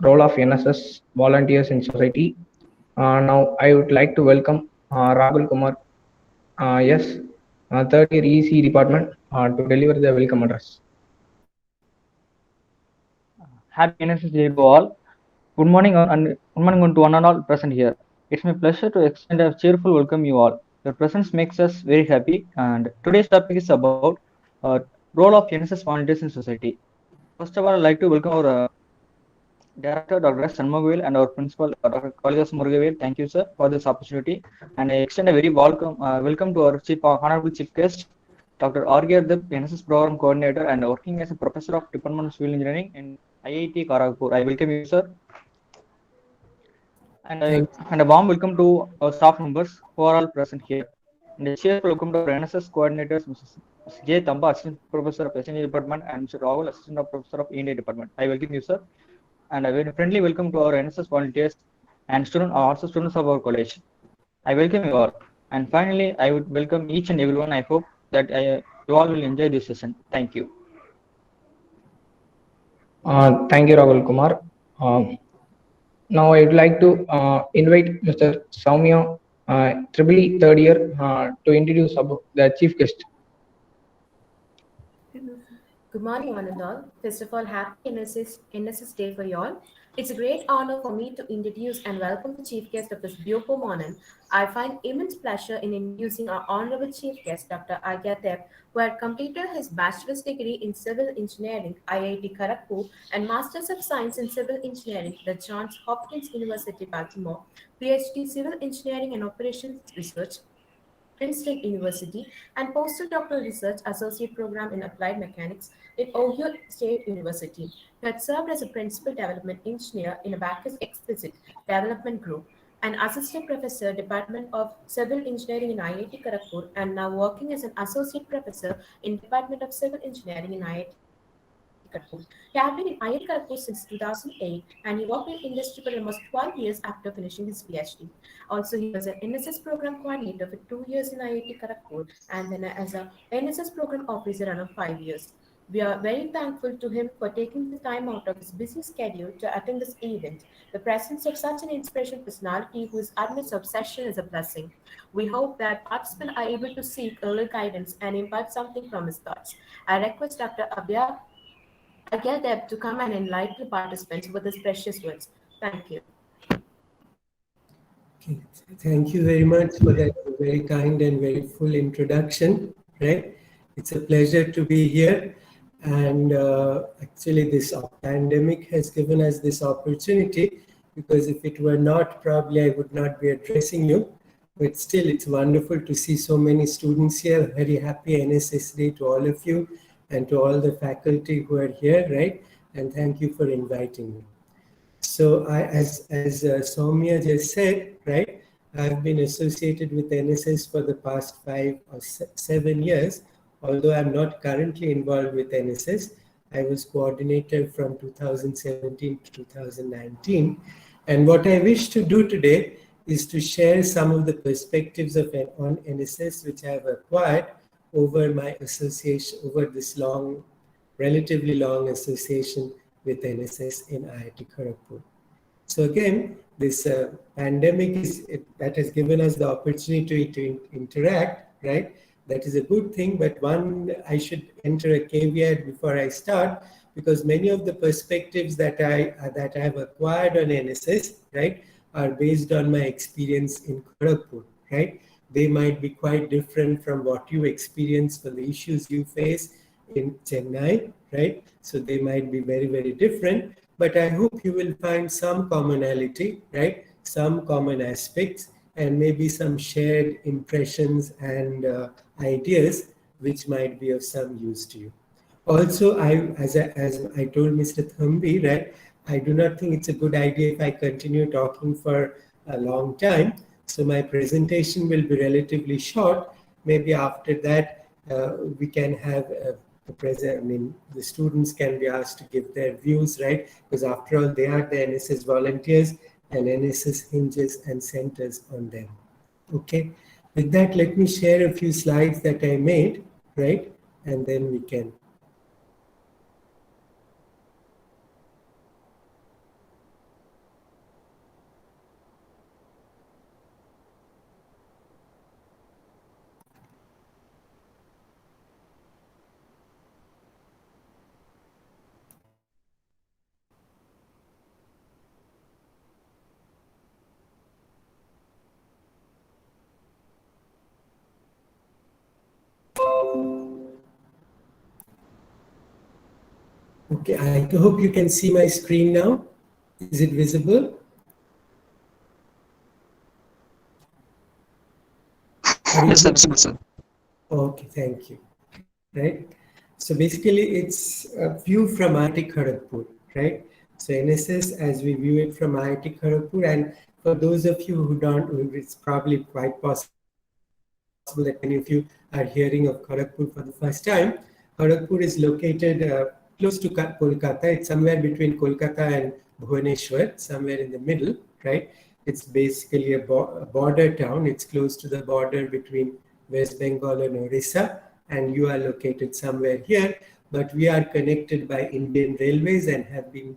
role of NSS volunteers in society. Now I would like to welcome Rahul Kumar, yes, third year EC department to deliver the welcome address. Happy Nss Day to all. Good morning and good morning to one and all present here. It's my pleasure to extend a cheerful welcome you all. Your presence makes us very happy, and today's topic is about role of NSS volunteers in society. First of all, I'd like to welcome our Director Dr. S. Shanmugavil and our Principal Dr. Kalidas Murugavel. Thank you, sir, for this opportunity, and I extend a very welcome to our Honorable Chief Guest, Dr. ARGHYA, NSS Program Coordinator and working as a Professor of Department of Civil Engineering in IIT KHARAGHBHUR. I welcome you, sir. And a warm welcome to our staff members who are all present here. And a cheerful welcome to our NSS coordinators, Mrs. J. Tamba, Assistant Professor of SNG Department, and Mr. Rahul, Assistant Professor of India Department. I welcome you, sir. And a very friendly welcome to our NSS volunteers and also students of our college. I welcome you all. And finally, I would welcome each and everyone. I hope that you all will enjoy this session. Thank you. Thank you, Rahul Kumar. Now I would like to invite Mr. Soumya, EEE third year, to introduce the chief guest. Good morning, one and all. First of all, happy NSS Day for you all. It's a great honor for me to introduce and welcome the chief guest of this beautiful morning. I find immense pleasure in introducing our honorable chief guest, Dr. ARGHYA, who had completed his bachelor's degree in civil engineering, IIT Kharagpur, and master's of science in civil engineering, the Johns Hopkins University, Baltimore, PhD civil engineering and operations research, Princeton University, and postdoctoral research associate program in applied mechanics at Ohio State University. He had served as a principal development engineer in a Bacchus Explicit Development Group, an assistant professor, Department of Civil Engineering in IIT Kharagpur, and now working as an associate professor in Department of Civil Engineering in IIT Kharagpur. He had been in IIT Kharagpur since 2008, and he worked in industry for almost 12 years after finishing his PhD. Also, he was an NSS program coordinator for 2 years in IIT Kharagpur, and then as a NSS program officer around 5 years. We are very thankful to him for taking the time out of his busy schedule to attend this event. The presence of such an inspirational personality whose utmost obsession is a blessing. We hope that participants are able to seek early guidance and impart something from his thoughts. I request Dr. ARGHYA to come and enlighten the participants with his precious words. Thank you. Okay. Thank you very much for that very kind and very full introduction. Right? It's a pleasure to be here. And actually, this pandemic has given us this opportunity, because if it were not, probably I would not be addressing you. But still, it's wonderful to see so many students here. Very happy NSS Day to all of you and to all the faculty who are here, right? And thank you for inviting me. So as Soumya just said, right, I've been associated with NSS for the past 5 or 7 years. Although I'm not currently involved with NSS, I was coordinator from 2017 to 2019. And what I wish to do today is to share some of the perspectives on NSS which I have acquired over my association, over this relatively long association with NSS in IIT Kharagpur. So again, this pandemic that has given us the opportunity to interact, right? That is a good thing, but I should enter a caveat before I start, because many of the perspectives that I have acquired on NSS, right, are based on my experience in Kharagpur, right? They might be quite different from what you experience for the issues you face in Chennai, right? So they might be very, very different, but I hope you will find some commonality, right? Some common aspects, and maybe some shared impressions and ideas which might be of some use to you. Also, as I told Mr. Thambi, right, I do not think it's a good idea if I continue talking for a long time. So my presentation will be relatively short. Maybe after that, we can have the students can be asked to give their views, right? Because after all, they are the NSS volunteers, and NSS hinges and centers on them. Okay. With that, let me share a few slides that I made, right? And then we can. Okay, I hope you can see my screen now. Is it visible? Yes, sir, visible, sir. Okay, thank you. Right. So basically, it's a view from IIT Kharagpur, right? So NSS, as we view it from IIT Kharagpur, and for those of you who don't, it's probably quite possible that many of you are hearing of Kharagpur for the first time. Kharagpur is located close to Kolkata. It's somewhere between Kolkata and Bhubaneswar, somewhere in the middle, right? It's basically a border town. It's close to the border between West Bengal and Orissa, and you are located somewhere here. But we are connected by Indian Railways and have been.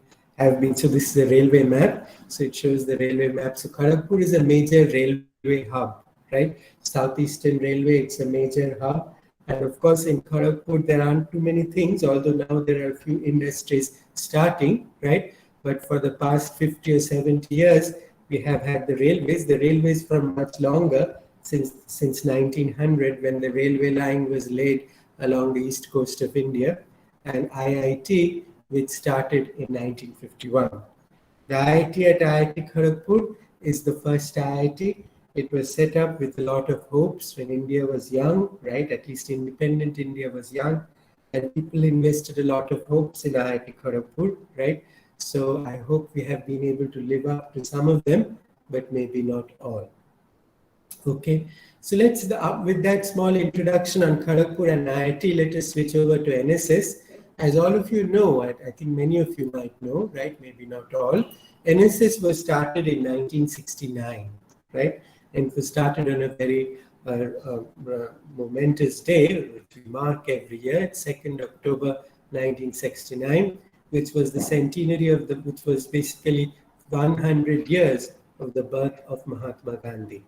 So this is a railway map. So it shows the railway map. So Kharagpur is a major railway hub, right? Southeastern Railway, it's a major hub. And of course, in Kharagpur, there aren't too many things, although now there are a few industries starting, right? But for the past 50 or 70 years, we have had the railways from much longer, since 1900, when the railway line was laid along the east coast of India, and IIT, which started in 1951. The IIT at IIT Kharagpur is the first IIT. It was set up with a lot of hopes when India was young, right? At least independent India was young, and people invested a lot of hopes in IIT Kharagpur, right? So I hope we have been able to live up to some of them, but maybe not all. Okay, so let's, with that small introduction on Kharagpur and IIT, let us switch over to NSS. As all of you know, I think many of you might know, right? Maybe not all. NSS was started in 1969, right? And it was started on a very momentous day, which we mark every year, 2nd October 1969, which was the centenary of which was basically 100 years of the birth of Mahatma Gandhi.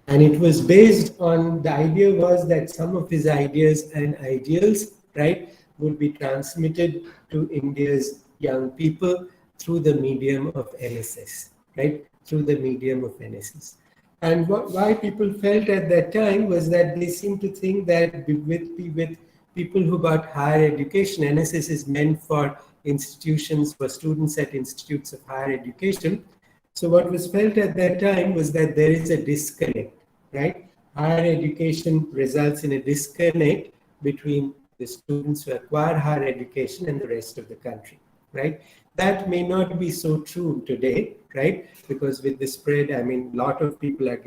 And it was based on, the idea was that some of his ideas and ideals, right, would be transmitted to India's young people through the medium of NSS, right, through the medium of NSS. And why people felt at that time was that they seemed to think that with people who got higher education, NSS is meant for institutions, for students at institutes of higher education. So what was felt at that time was that there is a disconnect, right? Higher education results in a disconnect between the students who acquire higher education and the rest of the country, right? That may not be so true today, right? Because with the spread, I mean, a lot of people are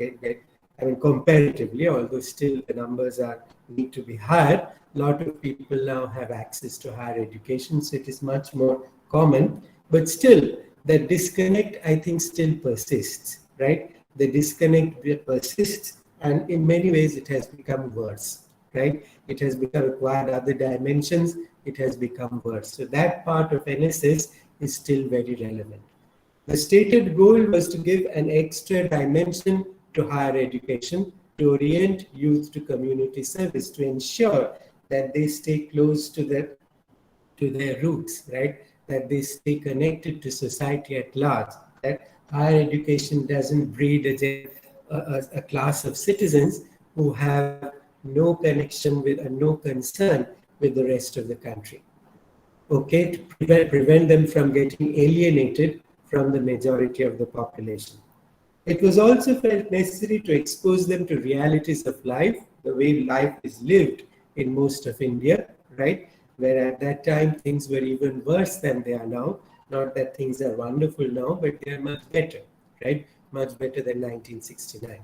comparatively, although still the numbers need to be higher, a lot of people now have access to higher education, so it is much more common. But still, the disconnect, I think, still persists, right? The disconnect persists, and in many ways, it has become worse, right? It has acquired other dimensions. It has become worse. So that part of NSS is still very relevant. The stated goal was to give an extra dimension to higher education, to orient youth to community service, to ensure that they stay close to their roots, right? That they stay connected to society at large, that higher education doesn't breed a class of citizens who have no connection with and no concern with the rest of the country. Okay, to prevent them from getting alienated from the majority of the population. It was also felt necessary to expose them to realities of life, the way life is lived in most of India, right? Where at that time things were even worse than they are now. Not that things are wonderful now, but they are much better, right? Much better than 1969.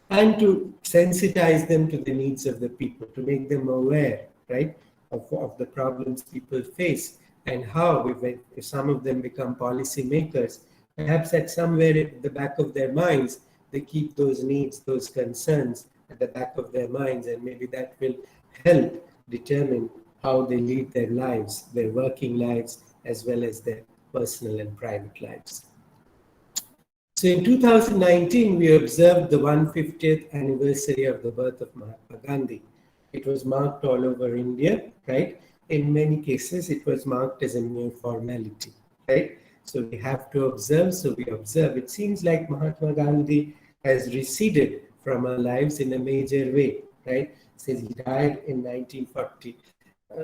And to sensitize them to the needs of the people, to make them aware, right, of the problems people face and how, if some of them become policy makers, perhaps at somewhere at the back of their minds, they keep those needs, those concerns at the back of their minds, and maybe that will help determine how they lead their lives, their working lives, as well as their personal and private lives. So in 2019, we observed the 150th anniversary of the birth of Mahatma Gandhi. It was marked all over India, right? In many cases, it was marked as a mere formality, right? So we have to observe, so we observe. It seems like Mahatma Gandhi has receded from our lives in a major way, right? Since he died in 1940,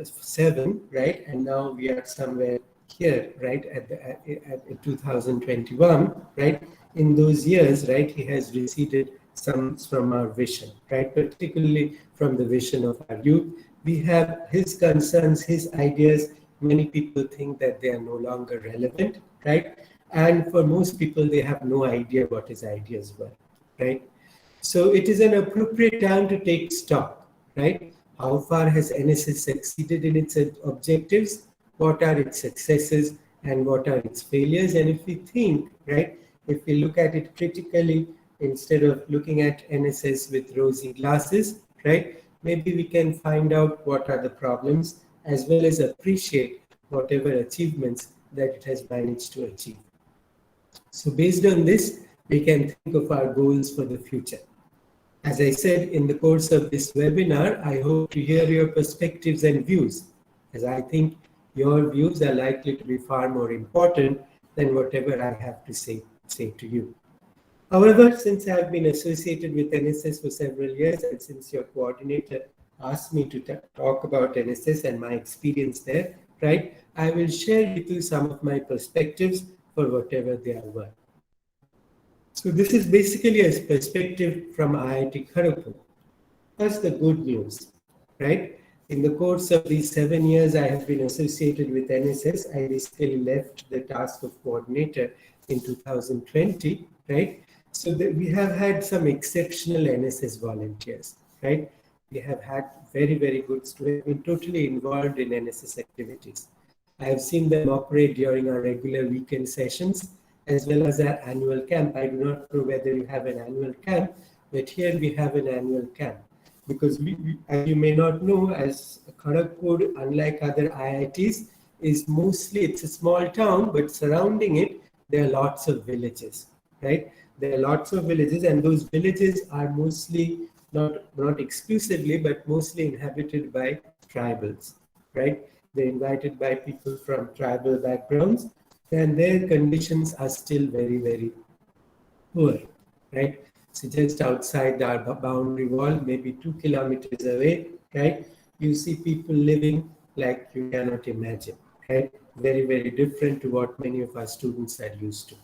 7, right? And now we are somewhere here, right, at 2021, right? In those years, right, he has receded some from our vision, right? Particularly from the vision of our youth. We have his concerns, his ideas. Many people think that they are no longer relevant, right? And for most people, they have no idea what his ideas were, right? So it is an appropriate time to take stock, right? How far has NSS succeeded in its objectives? What are its successes and what are its failures? And if we think, right, if we look at it critically instead of looking at NSS with rosy glasses, right, maybe we can find out what are the problems as well as appreciate whatever achievements that it has managed to achieve. So based on this, we can think of our goals for the future. As I said, in the course of this webinar, I hope to hear your perspectives and views, as I think your views are likely to be far more important than whatever I have to say to you. However, since I have been associated with NSS for several years, and since your coordinator asked me to talk about NSS and my experience there, right, I will share with you some of my perspectives for whatever they are worth. So this is basically a perspective from IIT Kharagpur. That's the good news, right? In the course of these 7 years I have been associated with NSS, I basically left the task of coordinator in 2020, right? So that we have had some exceptional NSS volunteers, right? We have had very, very good students, been totally involved in NSS activities. I have seen them operate during our regular weekend sessions, as well as our annual camp. I do not know whether you have an annual camp, but here we have an annual camp. Because as you may not know, as Kharagpur, unlike other IITs, is mostly, it's a small town, but surrounding it, there are lots of villages, right? There are lots of villages, and those villages are mostly, not exclusively, but mostly inhabited by tribals, right? They're invited by people from tribal backgrounds, and their conditions are still very, very poor, right? So just outside our boundary wall, maybe 2 kilometers away, right? You see people living like you cannot imagine, right? Very, very different to what many of our students are used to.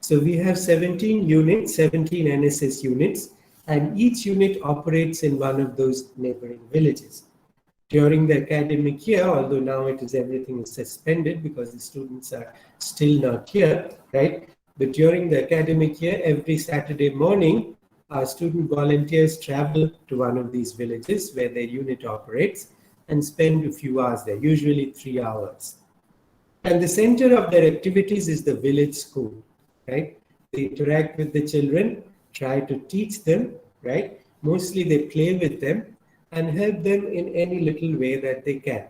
So we have 17 units, 17 NSS units, and each unit operates in one of those neighboring villages. During the academic year, although now everything is suspended because the students are still not here, right? But during the academic year, every Saturday morning, our student volunteers travel to one of these villages where their unit operates and spend a few hours there, usually 3 hours. And the center of their activities is the village school, right? They interact with the children, try to teach them, right? Mostly they play with them and help them in any little way that they can.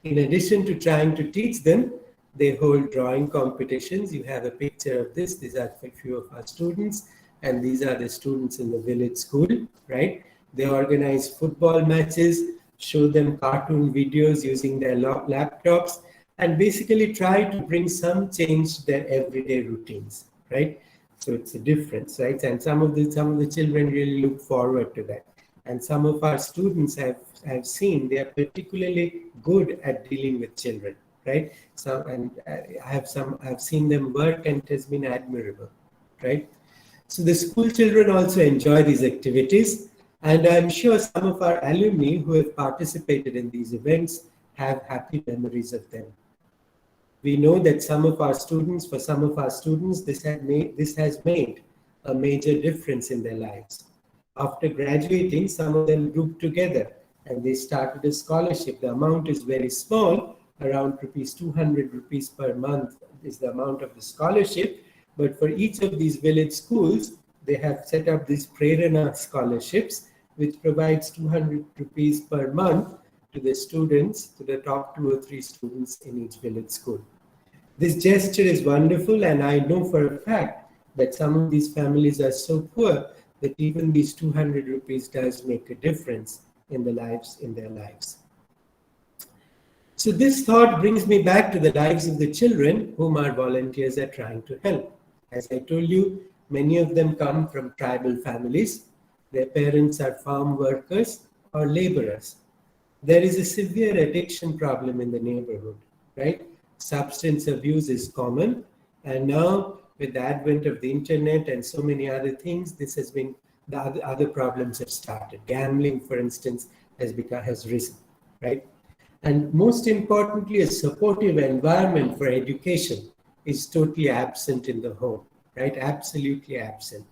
In addition to trying to teach them, they hold drawing competitions. You have a picture of this. These are a few of our students, and these are the students in the village school, right? They organize football matches, show them cartoon videos using their laptops, and basically try to bring some change to their everyday routines, right? So it's a difference, right? And some of the children really look forward to that. And some of our students have seen they are particularly good at dealing with children, right? I've seen them work, and it has been admirable, right? So the school children also enjoy these activities, and I'm sure some of our alumni who have participated in these events have happy memories of them. We know that for some of our students, this has made a major difference in their lives. After graduating, some of them grouped together and they started a scholarship. The amount is very small, around 200 rupees per month is the amount of the scholarship. But for each of these village schools, they have set up these Prerana scholarships, which provides 200 rupees per month to the students, to the top 2 or 3 students in each village school. This gesture is wonderful, and I know for a fact that some of these families are so poor that even these 200 rupees does make a difference in their lives. So this thought brings me back to the lives of the children whom our volunteers are trying to help. As I told you, many of them come from tribal families. Their parents are farm workers or laborers. There is a severe addiction problem in the neighborhood, right? Substance abuse is common. And now with the advent of the internet and so many other things, this has been, the other problems have started. Gambling, for instance, has risen, right? And most importantly, a supportive environment for education is totally absent in the home, right? Absolutely absent,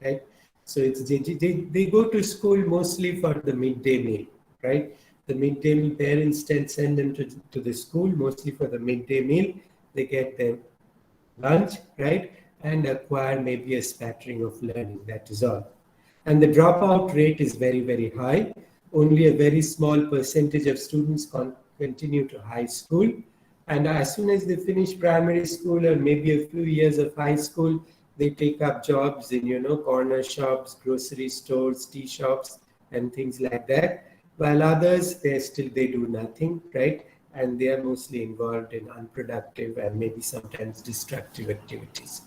right? So they go to school mostly for the midday meal, right? The midday meal, parents send them to the school mostly for the midday meal. They get their lunch, right? And acquire maybe a spattering of learning, that is all. And the dropout rate is very, very high. Only a very small percentage of students continue to high school. And as soon as they finish primary school or maybe a few years of high school, they take up jobs in, corner shops, grocery stores, tea shops, and things like that. While others, they do nothing, right? And they are mostly involved in unproductive and maybe sometimes destructive activities.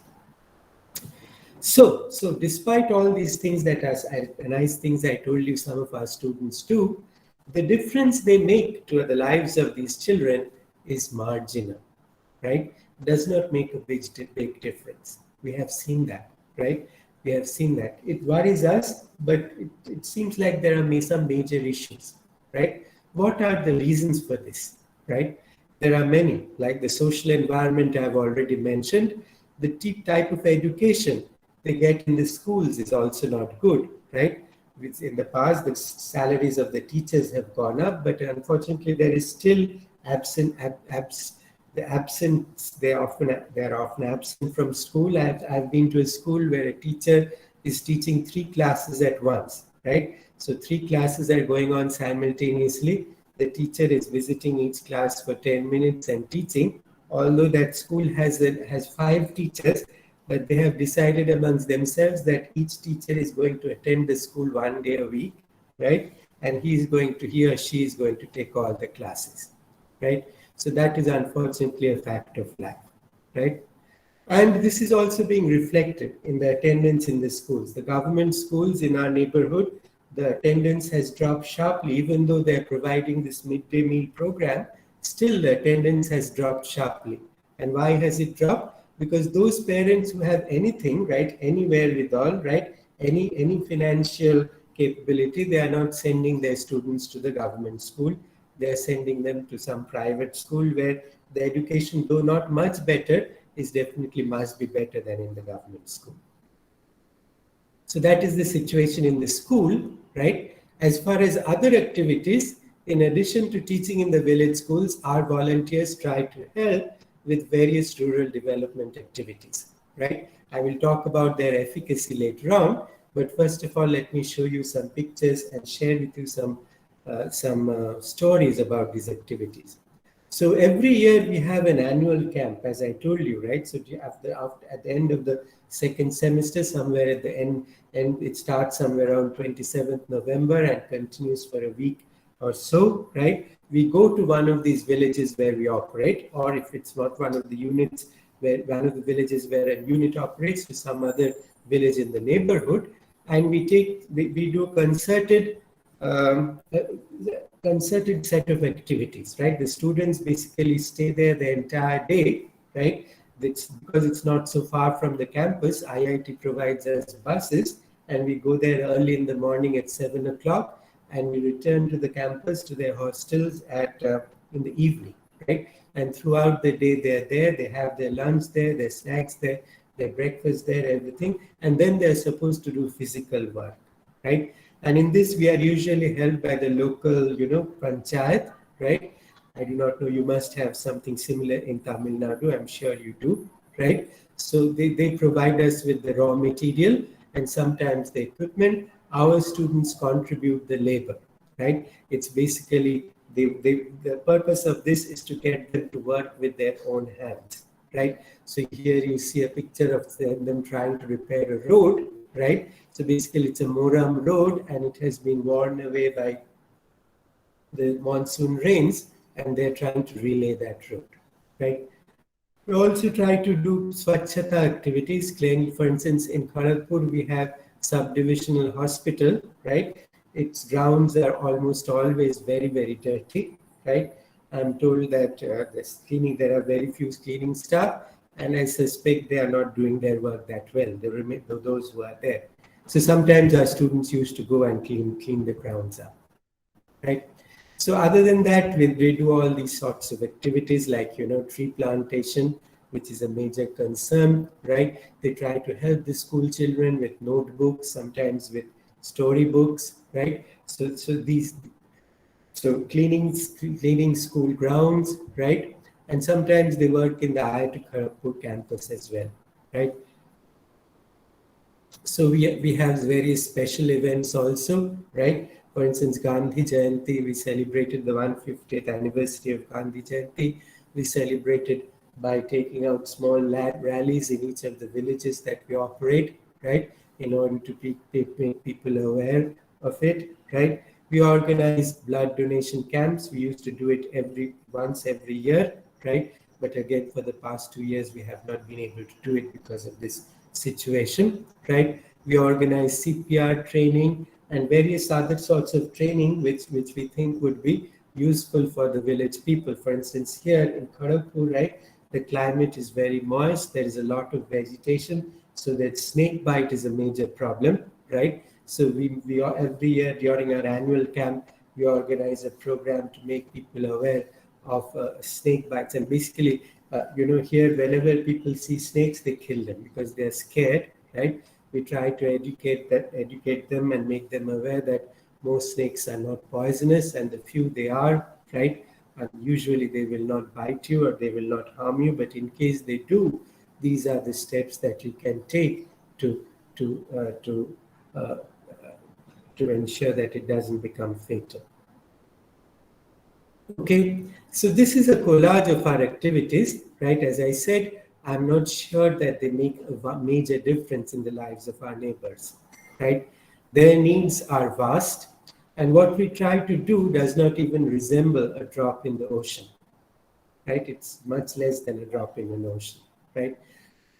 So despite all these things that are nice things I told you some of our students do, the difference they make to the lives of these children is marginal, right? Does not make a big difference. We have seen that, right? We have seen that. It worries us, but it seems like there are some major issues, right? What are the reasons for this, right? There are many, like the social environment I've already mentioned. The type of education they get in the schools is also not good, right? In the past, the salaries of the teachers have gone up, but unfortunately, there is still they're often absent from school. I've been to a school where a teacher is teaching 3 classes at once, right? So 3 classes are going on simultaneously. The teacher is visiting each class for 10 minutes and teaching, although that school has 5 teachers, but they have decided amongst themselves that each teacher is going to attend the school 1 day a week, right? And he or she is going to take all the classes, right? So that is unfortunately a fact of life, right? And this is also being reflected in the attendance in the schools. The government schools in our neighborhood, the attendance has dropped sharply, even though they're providing this midday meal program, still the attendance has dropped sharply. And why has it dropped? Because those parents who have anything, right, anywhere with all, right, any financial capability, they are not sending their students to the government school. They are sending them to some private school where the education, though not much better, is definitely must be better than in the government school. So that is the situation in the school, right? As far as other activities, in addition to teaching in the village schools, our volunteers try to help with various rural development activities, right? I will talk about their efficacy later on, but first of all, let me show you some pictures and share with you some stories about these activities. So every year we have an annual camp, as I told you, right? So at the end of the second semester, somewhere at the end it starts somewhere around 27th November and continues for a week or so, right? We go to one of these villages where we operate, or if it's not one of the units, one of the villages where a unit operates, to some other village in the neighborhood, and we do a concerted set of activities, right? The students basically stay there the entire day, right? Because it's not so far from the campus, IIT provides us buses, and we go there early in the morning at 7 o'clock, and we return to the campus, to their hostels in the evening, right? And throughout the day, they're there, they have their lunch there, their snacks there, their breakfast there, everything. And then they're supposed to do physical work, right? And in this, we are usually helped by the local, panchayat, right? I do not know, you must have something similar in Tamil Nadu, I'm sure you do, right? So they provide us with the raw material and sometimes the equipment. Our students contribute the labor, right? It's basically, the purpose of this is to get them to work with their own hands, right? So here you see a picture of them trying to repair a road, right? So basically it's a Moram road and it has been worn away by the monsoon rains, and they're trying to relay that road, right? We also try to do Swachhata activities. For instance, in KHARAGHBHUR, we have subdivisional hospital, right? its grounds are almost always very, very dirty, right? I'm told that there are very few cleaning staff, and I suspect they are not doing their work that well. Those who are there. So sometimes our students used to go and clean the grounds up, right? So other than that, we do all these sorts of activities like, tree plantation, which is a major concern, right? They try to help the school children with notebooks, sometimes with storybooks, right? So cleaning school grounds, right? And sometimes they work in the ARGHYA campus as well, right? So we have various special events also, right? For instance, Gandhi Jayanti, we celebrated the 150th anniversary of Gandhi Jayanti. We celebrated by taking out small rallies in each of the villages that we operate, right? In order to make people aware of it, right? We organize blood donation camps. We used to do it once every year, right? But again, for the past 2 years, we have not been able to do it because of this situation, right? We organize CPR training and various other sorts of training which we think would be useful for the village people. For instance, here in KHARAGHBHUR, right, the climate is very moist. There is a lot of vegetation, so that snake bite is a major problem, right? So we every year during our annual camp, we organize a program to make people aware of snake bites. And basically, here, whenever people see snakes, they kill them because they're scared, right? We try to educate them and make them aware that most snakes are not poisonous, and the few they are, right? And usually they will not bite you or they will not harm you. But in case they do, these are the steps that you can take to ensure that it doesn't become fatal. Okay, so this is a collage of our activities, right? As I said, I'm not sure that they make a major difference in the lives of our neighbors, right? Their needs are vast, and what we try to do does not even resemble a drop in the ocean, right? It's much less than a drop in an ocean, right?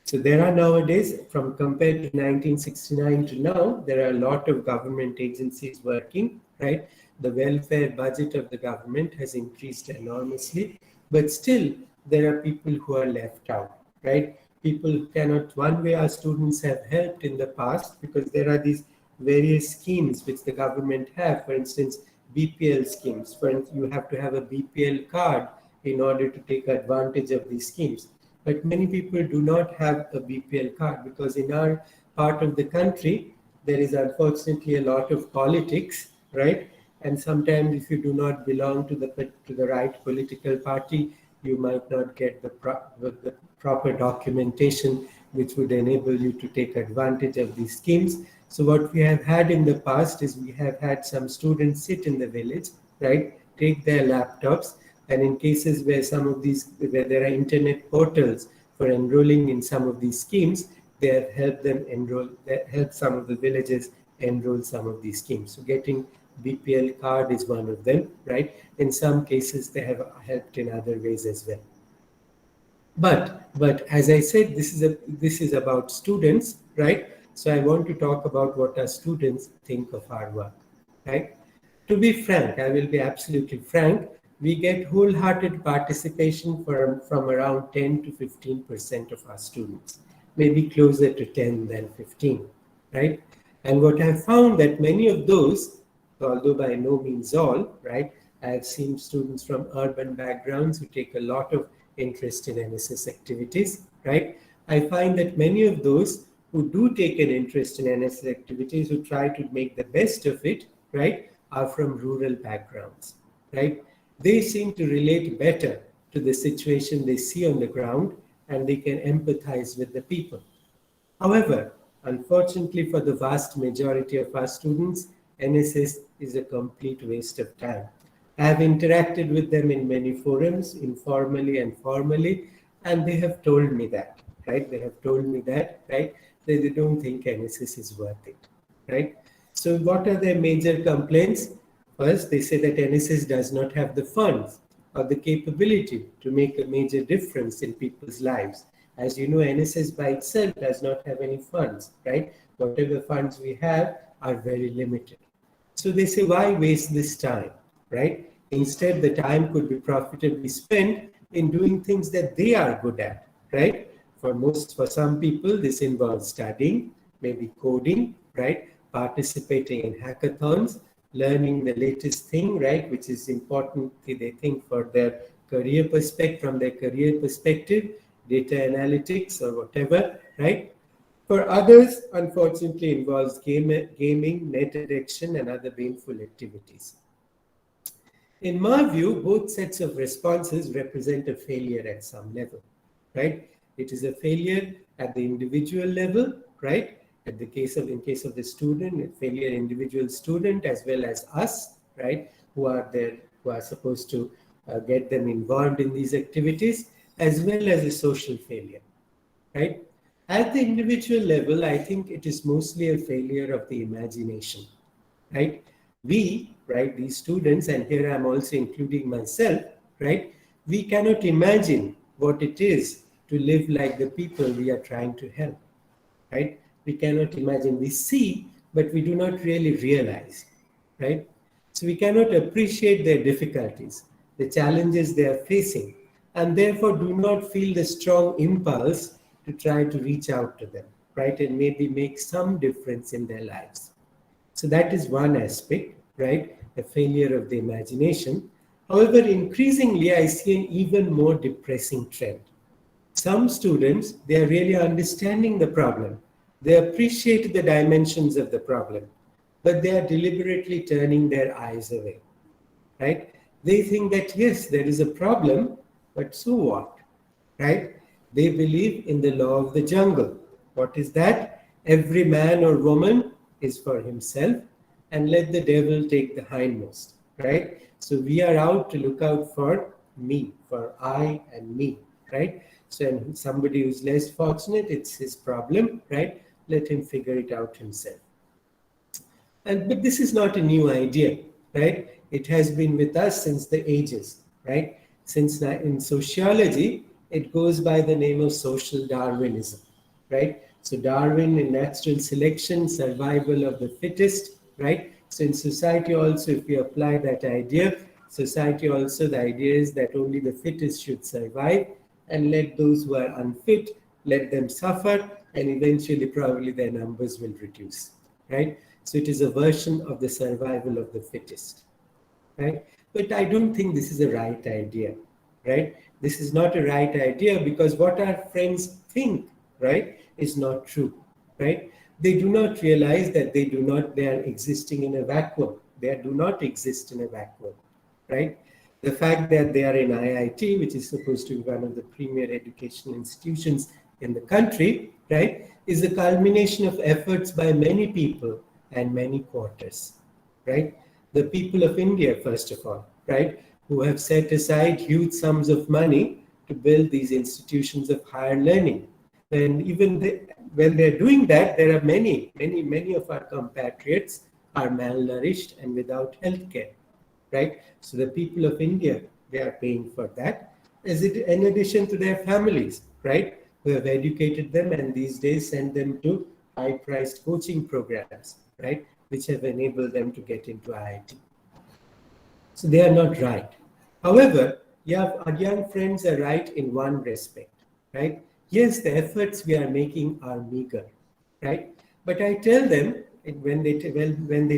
So there are nowadays, from compared to 1969 to now, there are a lot of government agencies working, right? The welfare budget of the government has increased enormously, but still there are people who are left out, right? People who cannot, one way our students have helped in the past, because there are these various schemes which the government have, for instance, BPL schemes. For instance, you have to have a BPL card in order to take advantage of these schemes. But many people do not have a BPL card because in our part of the country, there is unfortunately a lot of politics, right? And sometimes if you do not belong to the right political party, you might not get the proper documentation which would enable you to take advantage of these schemes. So what we have had in the past is we have had some students sit in the village, right? Take their laptops, and in cases where where there are internet portals for enrolling in some of these schemes, they have helped some of the villages enroll some of these schemes. So getting BPL card is one of them, right? In some cases, they have helped in other ways as well. But as I said, this is about students, right? So I want to talk about what our students think of our work, right? To be frank, I will be absolutely frank, we get wholehearted participation from around 10 to 15% of our students, maybe closer to 10 than 15, right? And what I found that many of those, although by no means all, right, I have seen students from urban backgrounds who take a lot of interest in NSS activities, right? I find that many of those who do take an interest in NSS activities, who try to make the best of it, right, are from rural backgrounds, right? They seem to relate better to the situation they see on the ground, and they can empathize with the people. However, unfortunately for the vast majority of our students, NSS is a complete waste of time. I have interacted with them in many forums, informally and formally, and they have told me that, right? They have told me that, right? They don't think NSS is worth it, right? So what are their major complaints? First, they say that NSS does not have the funds or the capability to make a major difference in people's lives. As you know, NSS by itself does not have any funds, right? Whatever funds we have are very limited. So they say, why waste this time, right? Instead, the time could be profitably spent in doing things that they are good at, right? For some people, this involves studying, maybe coding, right? Participating in hackathons, learning the latest thing, right? Which is important, they think, for their career perspective, from their career perspective, data analytics or whatever, right? For others, unfortunately, involves gaming, net addiction, and other baneful activities. In my view, both sets of responses represent a failure at some level, right? It is a failure at the individual level, right? In case of the student, a failure individual student as well as us, right? Who are supposed to get them involved in these activities, as well as a social failure, right? At the individual level, I think it is mostly a failure of the imagination, right? We, right, these students, and here I'm also including myself, right? We cannot imagine what it is to live like the people we are trying to help, right? We cannot imagine. We see, but we do not really realize, right? So we cannot appreciate their difficulties, the challenges they are facing, and therefore do not feel the strong impulse to try to reach out to them, right? And maybe make some difference in their lives. So that is one aspect, right? A failure of the imagination. However, increasingly, I see an even more depressing trend. Some students, they are really understanding the problem. They appreciate the dimensions of the problem, but they are deliberately turning their eyes away, right? They think that, yes, there is a problem, but so what, right? They believe in the law of the jungle. What is that? Every man or woman is for himself, and let the devil take the hindmost, right? So we are out to look out for me, for I and me, right? So and somebody who's less fortunate, it's his problem, right? Let him figure it out himself. But this is not a new idea, right? It has been with us since the ages, right? Since in sociology, it goes by the name of social Darwinism, right? So Darwin in natural selection, survival of the fittest, right? So in society also, if you apply that idea, society also, the idea is that only the fittest should survive, and let those who are unfit, let them suffer, and eventually probably their numbers will reduce, right? So it is a version of the survival of the fittest, right? But I don't think this is a right idea, right? This is not a right idea because what our friends think, right, is not true, right? They do not realize that they are existing in a vacuum. They do not exist in a vacuum, right? The fact that they are in IIT, which is supposed to be one of the premier educational institutions in the country, right, is the culmination of efforts by many people and many quarters, right? The people of India, first of all, right, who have set aside huge sums of money to build these institutions of higher learning. And even when they're doing that, there are many of our compatriots are malnourished and without health care, right? So the people of India, they are paying for that, as it in addition to their families, right, who have educated them and these days send them to high-priced coaching programs, right, which have enabled them to get into IIT. So they are not right. However, our young friends are right in one respect, right? Yes, the efforts we are making are meager, right? But I tell them, when they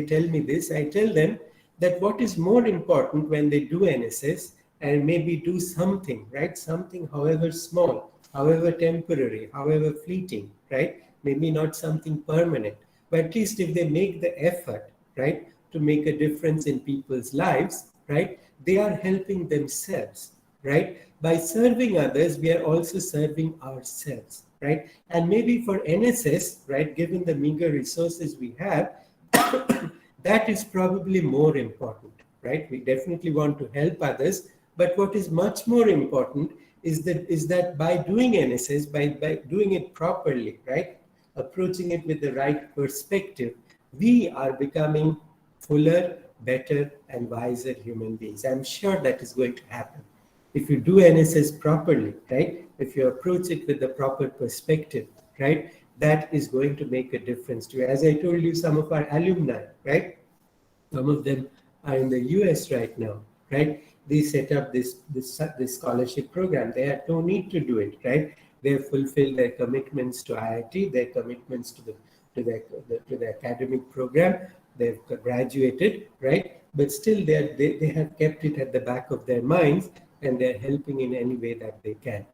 tell me this, I tell them that what is more important when they do NSS and maybe do something, right? Something, however small, however temporary, however fleeting, right? Maybe not something permanent, but at least if they make the effort, right, to make a difference in people's lives, right, they are helping themselves, right? By serving others, we are also serving ourselves, right? And maybe for NSS, right, given the meager resources we have, that is probably more important, right? We definitely want to help others, but what is much more important is that by doing NSS, by doing it properly, right, approaching it with the right perspective, we are becoming fuller, better, and wiser human beings. I'm sure that is going to happen. If you do NSS properly, right, if you approach it with the proper perspective, right, that is going to make a difference to you. As I told you, some of our alumni, right, Some of them are in the US right now, right? They set up this scholarship program. They have no need to do it, right? They have fulfilled their commitments to IIT, their commitments to the academic program. They've graduated, right? But still, they have kept it at the back of their minds, and they're helping in any way that they can,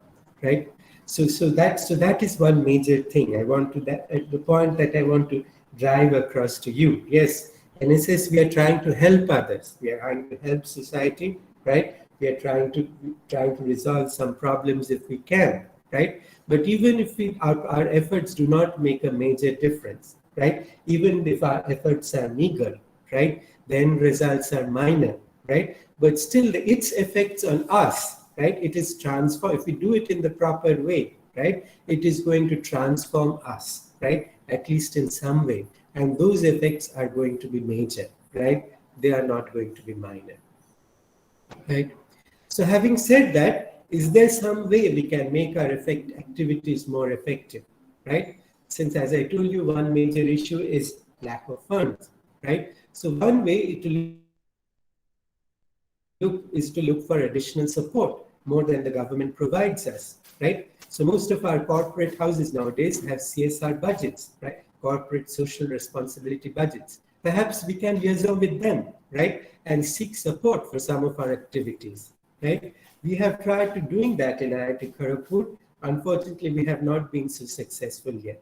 right? So that is one major thing I want to the point that I want to drive across to you. Yes, NSS, we are trying to help others. We are trying to help society, right? We are trying to resolve some problems if we can, right? But even if our efforts do not make a major difference, right? Even if our efforts are meager, right? Then results are minor, right? But still, its effects on us, right? It is transform. If we do it in the proper way, right? It is going to transform us, right? At least in some way. And those effects are going to be major, right? They are not going to be minor, right? So having said that, is there some way we can make our activities more effective, right? Since, as I told you, one major issue is lack of funds, right? So one way is to look for additional support more than the government provides us, right? So most of our corporate houses nowadays have CSR budgets, right? Corporate social responsibility budgets. Perhaps we can liaison with them, right? And seek support for some of our activities, right? We have tried to doing that in IIT Kharagpur. Unfortunately, we have not been so successful yet.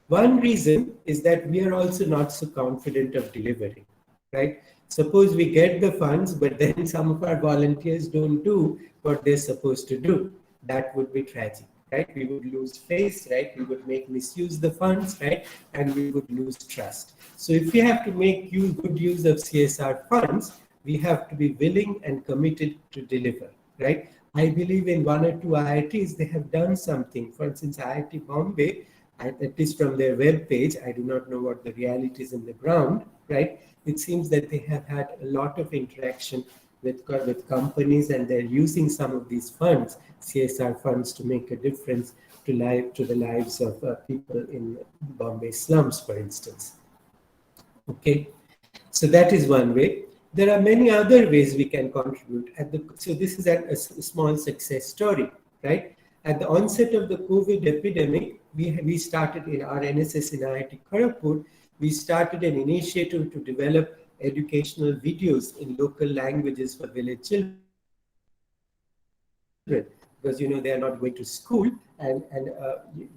One reason is that we are also not so confident of delivering, right? Suppose we get the funds, but then some of our volunteers don't do what they're supposed to do. That would be tragic, right? We would lose face, right? We would misuse the funds, right? And we would lose trust. So if we have to make good use of CSR funds, we have to be willing and committed to deliver, right? I believe in one or two IITs, they have done something. For instance, IIT Bombay, at least from their web page, I do not know what the reality is in the ground, right? It seems that they have had a lot of interaction with companies, and they're using some of these funds, CSR funds, to make a difference to the lives of people in Bombay slums, for instance. Okay, so that is one way. There are many other ways we can contribute. So this is a small success story, right? At the onset of the COVID epidemic, we started in our NSS in IIT Kharagpur, we started an initiative to develop educational videos in local languages for village children. Because they are not going to school, and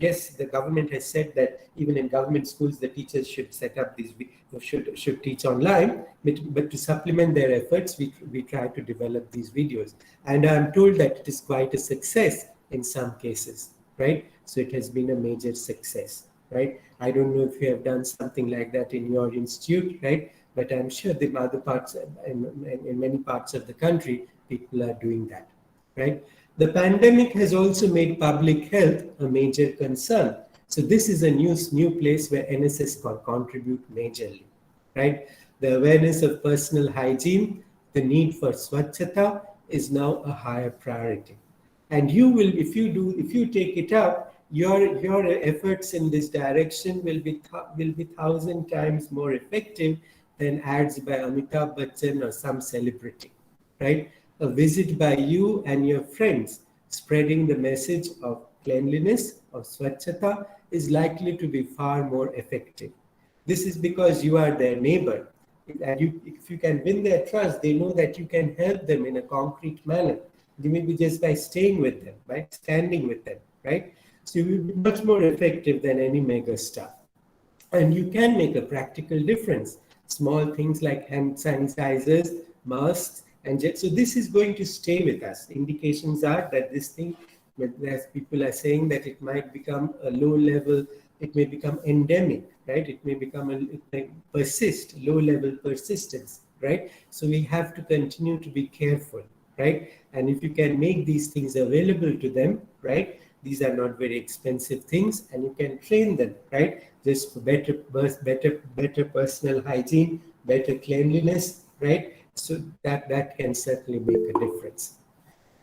yes, the government has said that even in government schools the teachers should set up these should teach online, but to supplement their efforts we try to develop these videos, and I'm told that it is quite a success in some cases, right? So it has been a major success, right? I don't know if you have done something like that in your institute, right? But I'm sure in other parts, in many parts of the country, people are doing that, right? The pandemic has also made public health a major concern. So this is a new place where NSS can contribute majorly, right? The awareness of personal hygiene, the need for swachhata is now a higher priority. And you will, if you take it up, your efforts in this direction will be 1,000 times more effective than ads by Amitabh Bachchan or some celebrity, right? A visit by you and your friends spreading the message of cleanliness, of swachhata, is likely to be far more effective. This is because you are their neighbor. And if you can win their trust, they know that you can help them in a concrete manner. Maybe just by staying with them, right? Standing with them, right? So you will be much more effective than any mega stuff. And you can make a practical difference. Small things like hand sanitizers, masks, and so this is going to stay with us. Indications are that this thing, as people are saying, that it might become a low level, it may become endemic, right? It may persist, low level persistence, right? So we have to continue to be careful, right? And if you can make these things available to them, right? These are not very expensive things, and you can train them, right? Just for better personal hygiene, better cleanliness, right? So that can certainly make a difference.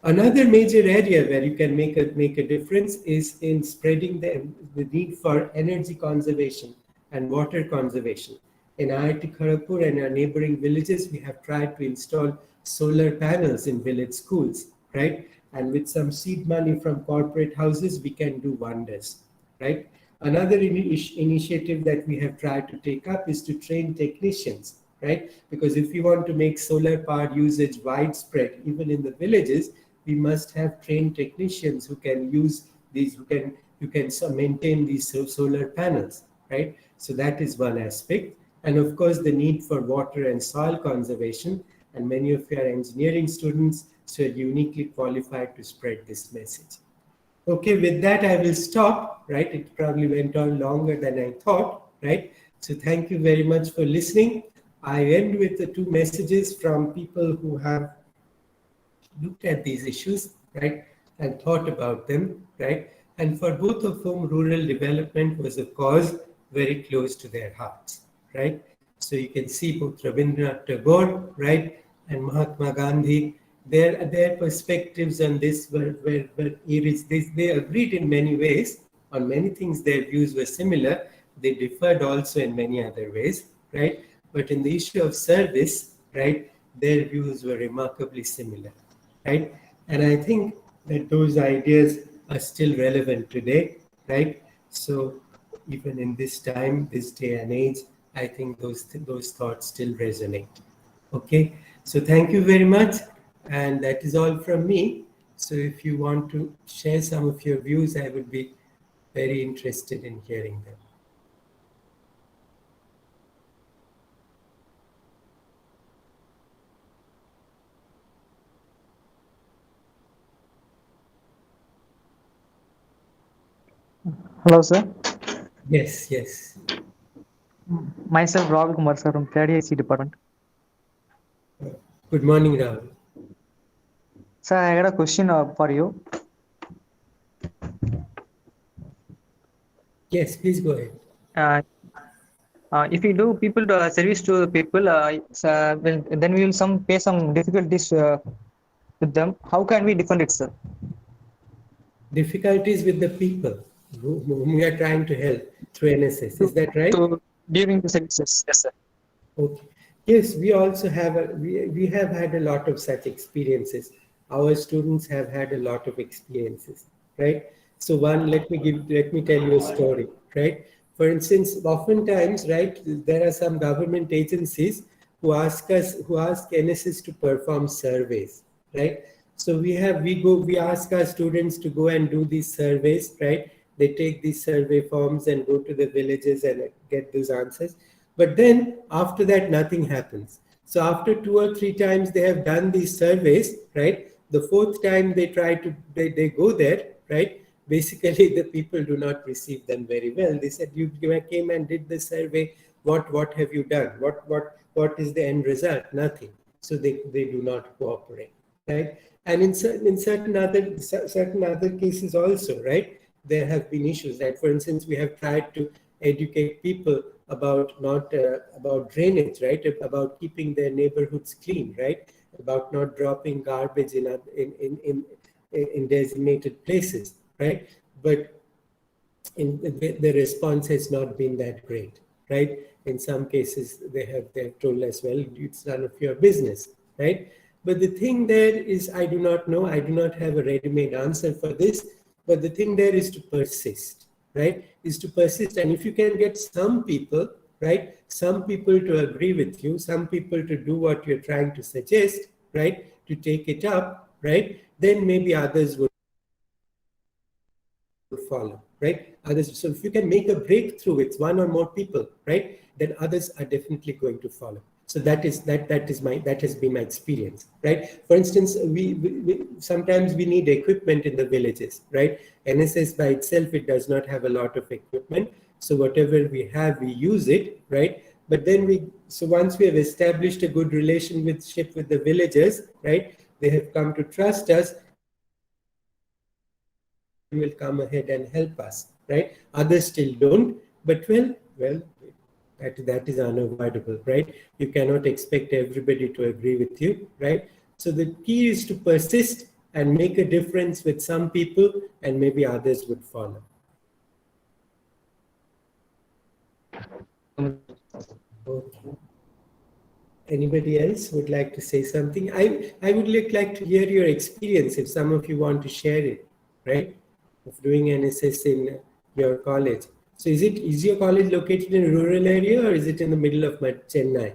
Another major area where you can make a difference is in spreading the need for energy conservation and water conservation. in IIT Kharagpur and our neighboring villages, we have tried to install solar panels in village schools, right? And with some seed money from corporate houses, we can do wonders, right? Another initiative that we have tried to take up is to train technicians, right? Because if we want to make solar power usage widespread, even in the villages, we must have trained technicians who can use these, who can maintain these solar panels, right? So that is one aspect. And of course, the need for water and soil conservation. And many of you are engineering students, so you're uniquely qualified to spread this message. Okay, with that, I will stop, right? It probably went on longer than I thought, right? So thank you very much for listening. I end with the two messages from people who have looked at these issues, right, and thought about them, right? And for both of whom, rural development was a cause very close to their hearts, right? So you can see both Rabindranath Tagore, right, and Mahatma Gandhi, their perspectives on this were they agreed in many ways. On many things, their views were similar. They differed also in many other ways, right? But in the issue of service, right, their views were remarkably similar, right? And I think that those ideas are still relevant today, right? So even in this time, this day and age, I think those thoughts still resonate. Okay, so thank you very much, and that is all from me. So if you want to share some of your views, I would be very interested in hearing them. Hello, sir. Yes, yes. Myself, ARGHYA sir, from KHARAGHBHUR department. Good morning, Rahul. Sir, I got a question for you. Yes, please go ahead. If we do people service to people, then we will pay some difficulties with them. How can we defend it, sir? Difficulties with the people whom we are trying to help through NSS. Is that right? During the services, yes, sir. Okay. Yes, we also have we have had a lot of such experiences. Our students have had a lot of experiences, right? So let me tell you a story, right? For instance, oftentimes, right, there are some government agencies who ask NSS to perform surveys, right? So we ask our students to go and do these surveys, right? They take these survey forms and go to the villages and get those answers. But then after that, nothing happens. So after 2 or 3 times they have done these surveys, right? The 4th time they they go there, right? Basically, the people do not receive them very well. They said, you came and did the survey. What have you done? What is the end result? Nothing. So they do not cooperate, right? And in certain other cases also, right? There have been issues. Like for instance, we have tried to educate people about about drainage, right? About keeping their neighborhoods clean, right? About not dropping garbage in designated places, right? But the response has not been that great, right? In some cases, they have told us, well, it's none of your business, right? But the thing there is, I do not know. I do not have a ready-made answer for this. But the thing there is to persist, right? Is to persist. And if you can get some people, right? Some people to agree with you, some people to do what you're trying to suggest, right? To take it up, right? Then maybe others would follow, right? Others. So if you can make a breakthrough with 1 or more people, right? Then others are definitely going to follow. So that has been my experience, right? For instance, we sometimes we need equipment in the villages, right? NSS by itself, it does not have a lot of equipment. So whatever we have, we use it, right? But then once we have established a good relationship with the villagers, right? They have come to trust us, will come ahead and help us, right? Others still don't, but well, that is unavoidable, right? You cannot expect everybody to agree with you, right? So the key is to persist and make a difference with some people, and maybe others would follow. Okay. Anybody else would like to say something? I would like to hear your experience if some of you want to share it, right? Of doing NSS in your college. So is your college located in a rural area or is it in the middle of Chennai?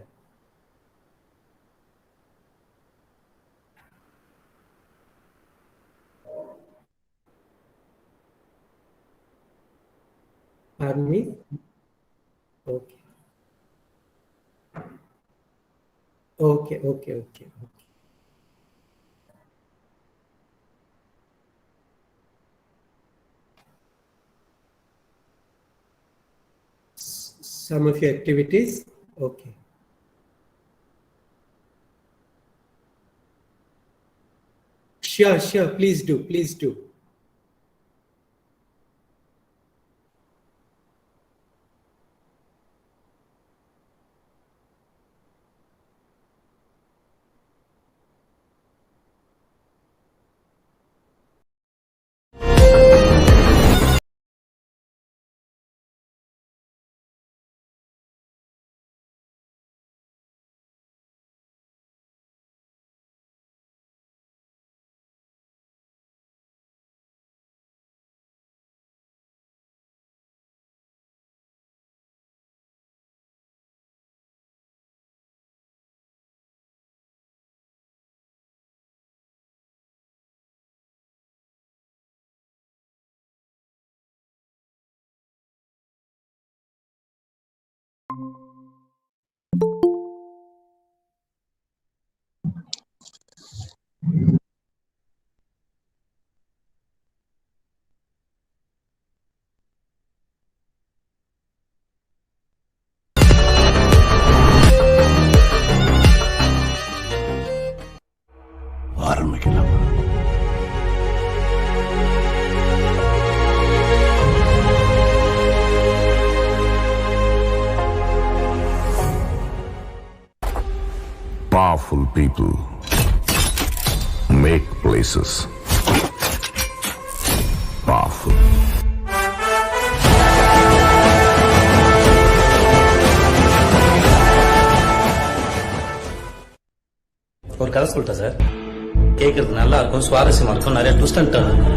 Pardon me? Okay. Okay. Some of your activities? Okay. Sure. Please do. Powerful people make places powerful. ஒரு கதை சொல்லிட்டேன் sir, கேட்கறது நல்லா இருக்கும், சுவாரஸ்யமா இருக்கும், நிறைய twist and turn இருக்கும்.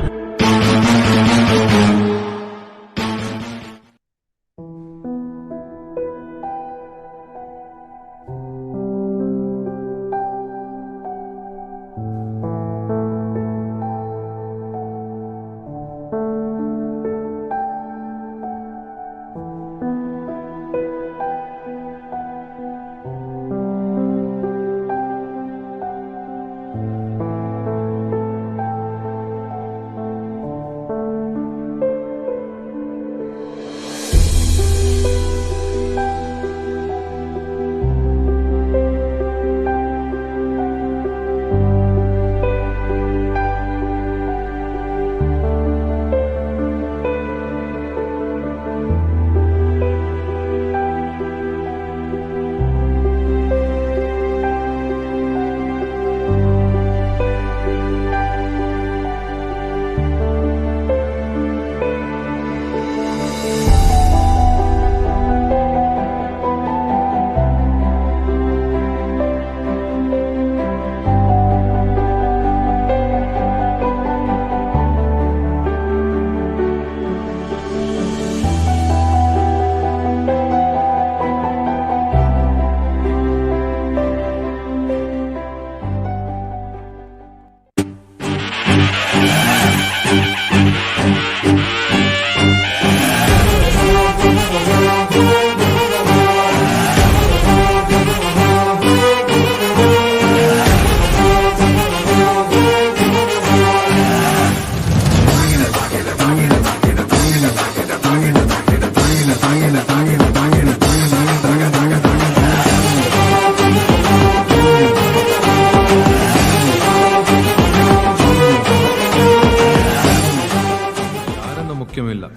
முக்கியம் இல்ல,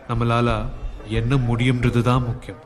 நம்மளால என்ன முடியும்ன்றதுதான் முக்கியம்.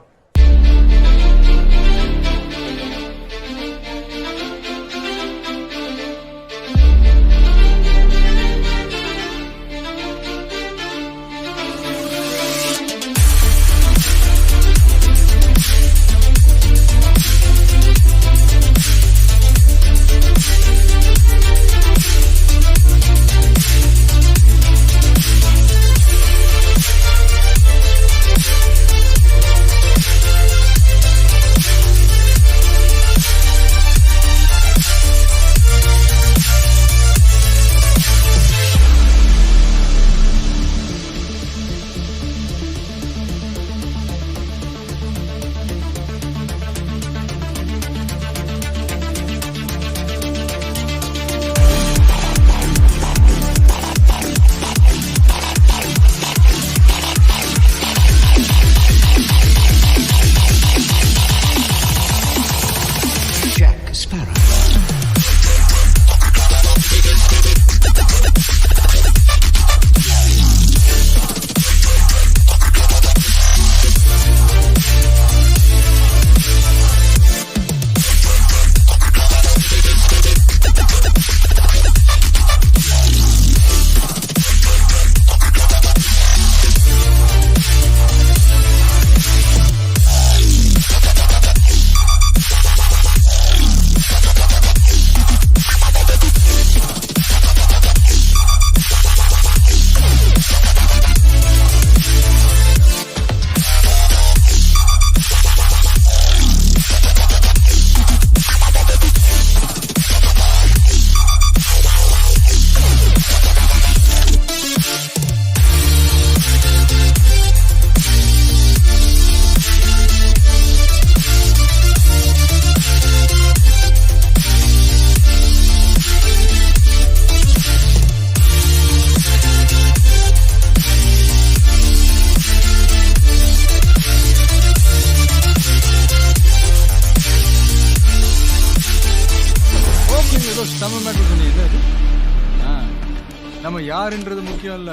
நம்ம யாருன்றது முக்கியம் இல்ல,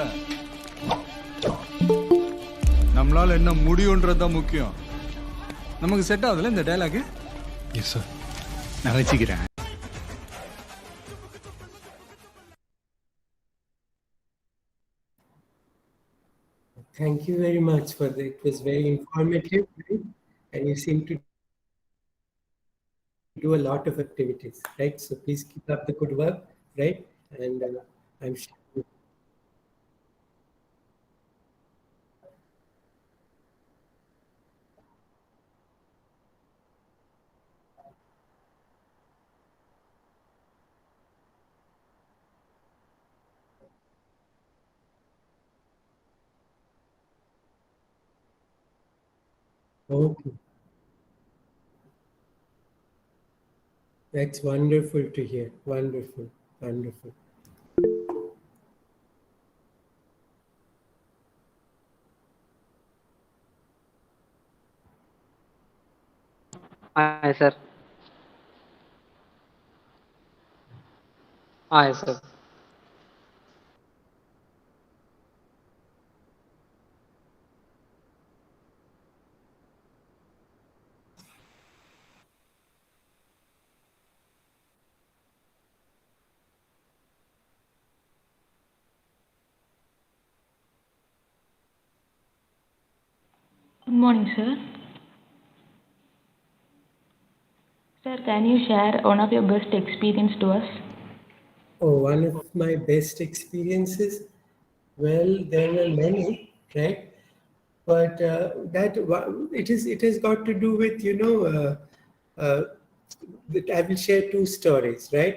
நம்மளால என்ன முடியும்ன்றது தான் முக்கியம். நமக்கு செட் ஆகுதுல இந்த டயலாக்? எஸ் சார், நான் வச்சுக்கிறேன். Thank you very much for that. It was very informative, right? And you seem to do a lot of activities, right? So please keep up the good work, right? And I'm sure. Okay. That's wonderful to hear. Wonderful, wonderful. Hi, sir. Hi, sir. Good morning, sir. Sir, can you share one of your best experience to us? Oh, one of my best experiences? Well, there were many, right? But it has got to do with, I will share two stories, right?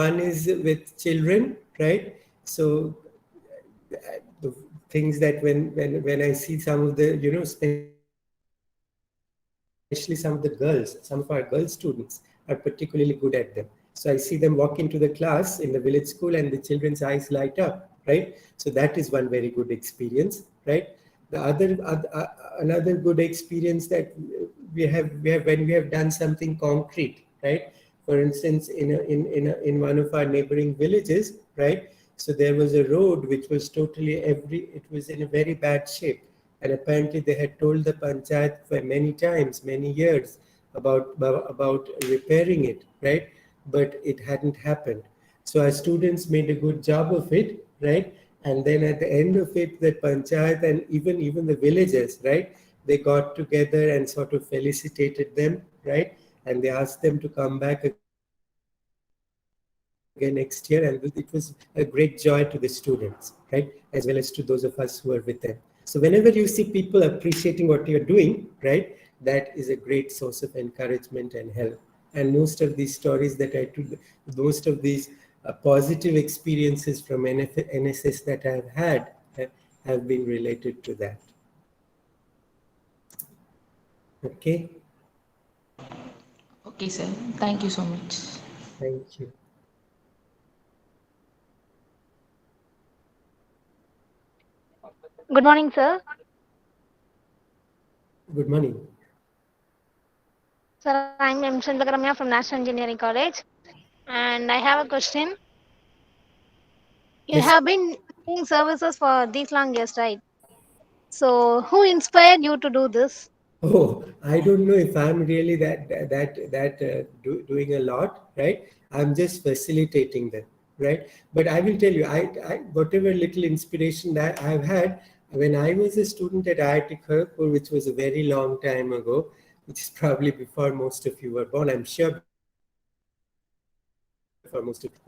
One is with children, right? So the things that when I see some of the, especially some of the girls, some of our girl students are particularly good at them. So I see them walk into the class in the village school and the children's eyes light up, right? So that is one very good experience, right? The another good experience that we have when we have done something concrete, right? For instance, in one of our neighboring villages, right? So there was a road which was it was in a very bad shape. And apparently they had told the panchayat for many times, many years about repairing it, right? But it hadn't happened. So our students made a good job of it, right? And then at the end of it, the panchayat and even the villagers, right? They got together and sort of felicitated them, right? And they asked them to come back again next year, and it was a great joy to the students, right, as well as to those of us who are with them. So whenever you see people appreciating what you're doing, right, that is a great source of encouragement and help. And most of these stories that I told, most of these positive experiences from NSS that I've had have been related to that. Okay. Okay, sir. Thank you so much. Thank you. Good morning, sir. Good morning. Sir, I'm Nss from National Engineering College, and I have a question. You Yes. have been doing services for these long years, right? So, who inspired you to do this? Oh, I don't know if I'm really doing a lot, right? I'm just facilitating them, right? But I will tell you, whatever little inspiration that I've had when I was a student at ARGHYA, which was a very long time ago, which is probably before most of you were born. I'm sure before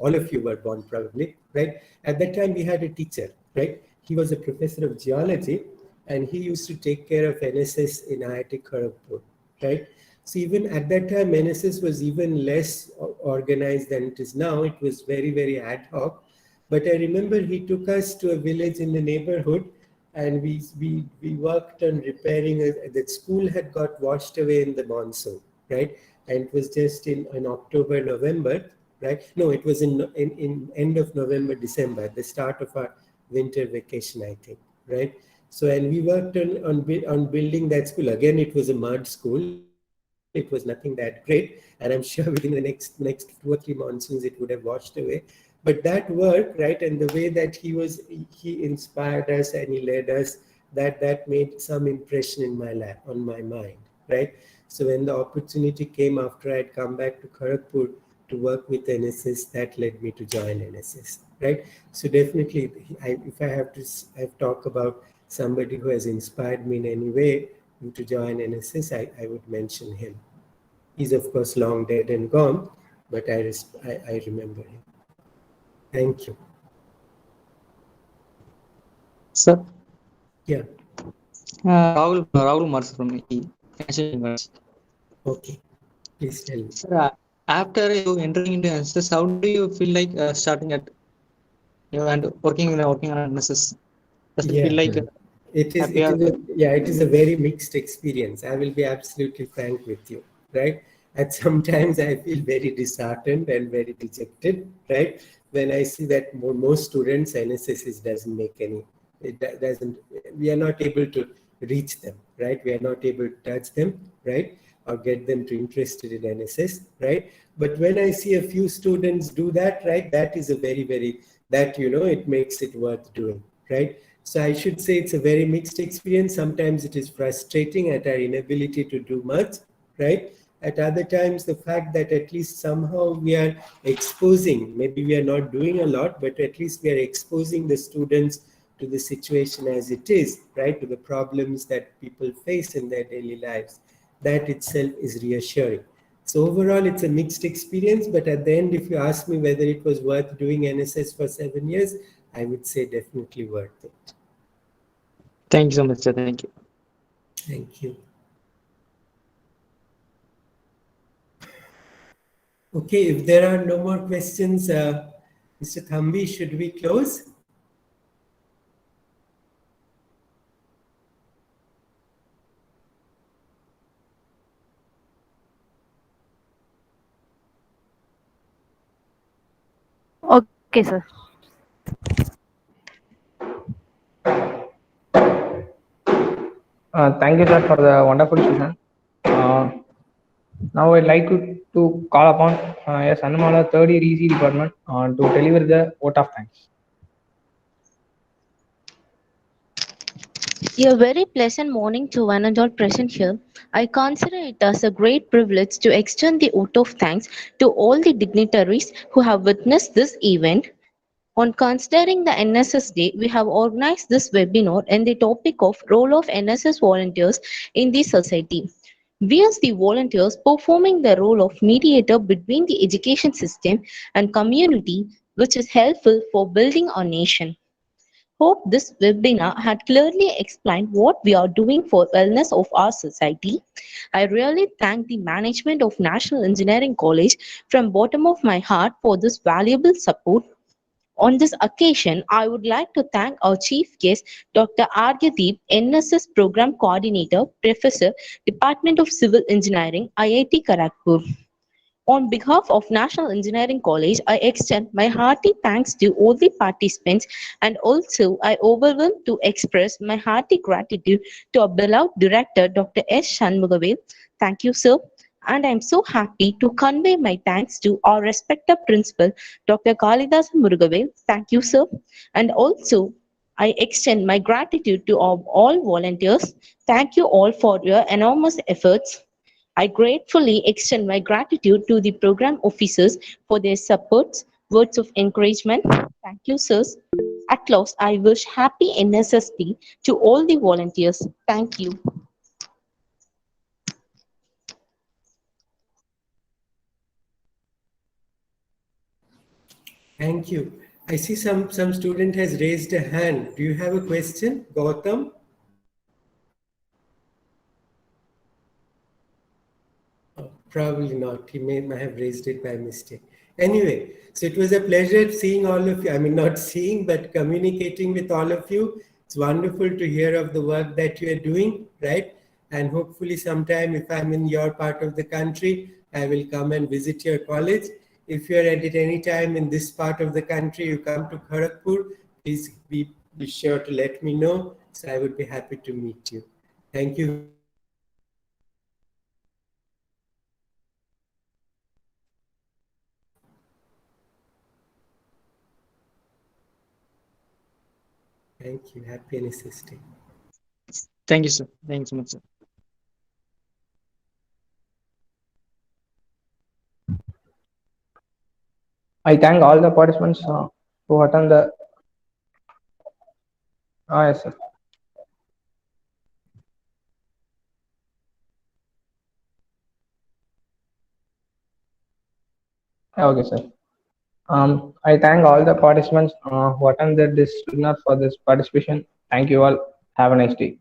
all of you were born, probably, right? At that time, we had a teacher, right? He was a professor of geology, and he used to take care of NSS in KHARAGHBHUR, right? So even at that time, NSS was even less organized than it is now. It was very, very ad hoc. But I remember he took us to a village in the neighborhood, and we worked on repairing that school had got washed away in the monsoon, right? And it was just in October, November, right? No, it was in end of November, December, the start of our winter vacation, I think, right? So, and we worked on building that school. Again, it was a mud school. It was nothing that great, and I'm sure within the next 2 or 3 monsoons it would have washed away. But that work, right, and the way that he inspired us and he led us, that made some impression in on my mind, right? So when the opportunity came after I had come back to Kharagpur to work with NSS, that led me to join NSS, right? So definitely, if I have to talk about somebody who has inspired me in any way to join NSS, I would mention him. He's of course long dead and gone, but I remember him. Thank you. Sir. Yeah. Rahul Mars from University. Okay. Please tell me. Sir, after you entering into NSS, how do you feel like starting at and working on NSS? Does it feel like it is a very mixed experience. I will be absolutely frank with you, right? And sometimes I feel very disheartened and very dejected, right? When I see that most students, NSS doesn't make any, we are not able to reach them, right? We are not able to touch them, right? Or get them to interested in NSS, right? But when I see a few students do that, right, that is a very, that, it makes it worth doing, right? So I should say it's a very mixed experience. Sometimes it is frustrating at our inability to do much, right? At other times, the fact that at least somehow we are exposing, maybe we are not doing a lot, but at least we are exposing the students to the situation as it is, right? To the problems that people face in their daily lives. That itself is reassuring. So overall, it's a mixed experience, but at the end, if you ask me whether it was worth doing NSS for 7 years, I would say definitely worth it. Thank you so much, sir. Thank you. Thank you. Okay, if there are no more questions, Mr. Thambi, should we close? Okay, sir. Thank you, sir, for the wonderful session. Now I'd like to call upon S. Anumala, third year EC department, to deliver the vote of thanks. A very pleasant morning to one and all present here. I consider it as a great privilege to extend the vote of thanks to all the dignitaries who have witnessed this event. On considering the NSS Day, we have organized this webinar on the topic of role of NSS volunteers in the society. We as the volunteers performing the role of mediator between the education system and community, which is helpful for building our nation. Hope this webinar had clearly explained what we are doing for wellness of our society. I really thank the management of National Engineering College from bottom of my heart for this valuable support. On this occasion, I would like to thank our chief guest, Dr. ARGHYA, NSS Program Coordinator, Professor, Department of Civil Engineering, IIT Kharagpur. On behalf of National Engineering College, I extend my hearty thanks to all the participants, and also I overwhelm to express my hearty gratitude to our beloved director, Dr. S. Shanmugavel. Thank you, sir. And I am so happy to convey my thanks to our respected principal, Dr. Kalidas Murugavel. Thank you, sir. And also, I extend my gratitude to all volunteers. Thank you all for your enormous efforts. I gratefully extend my gratitude to the program officers for their support, words of encouragement. Thank you, sirs. At last, I wish happy NSS Day to all the volunteers. Thank you. Thank you. I see some student has raised a hand. Do you have a question, Gautam? Oh, probably not. He may have raised it by mistake. Anyway, so it was a pleasure seeing all of you. I mean, not seeing, but communicating with all of you. It's wonderful to hear of the work that you are doing, right? And hopefully sometime if I'm in your part of the country, I will come and visit your college. If you're at any time in this part of the country, you come to Kharagpur, please be sure to let me know. So I would be happy to meet you. Thank you. Thank you. Happy Nss Day. Thank you, sir. Thank you so much, sir. I thank all the participants who attend the. Yes, sir. Okay, sir. I thank all the participants who attended this webinar for this participation. Thank you all. Have a nice day.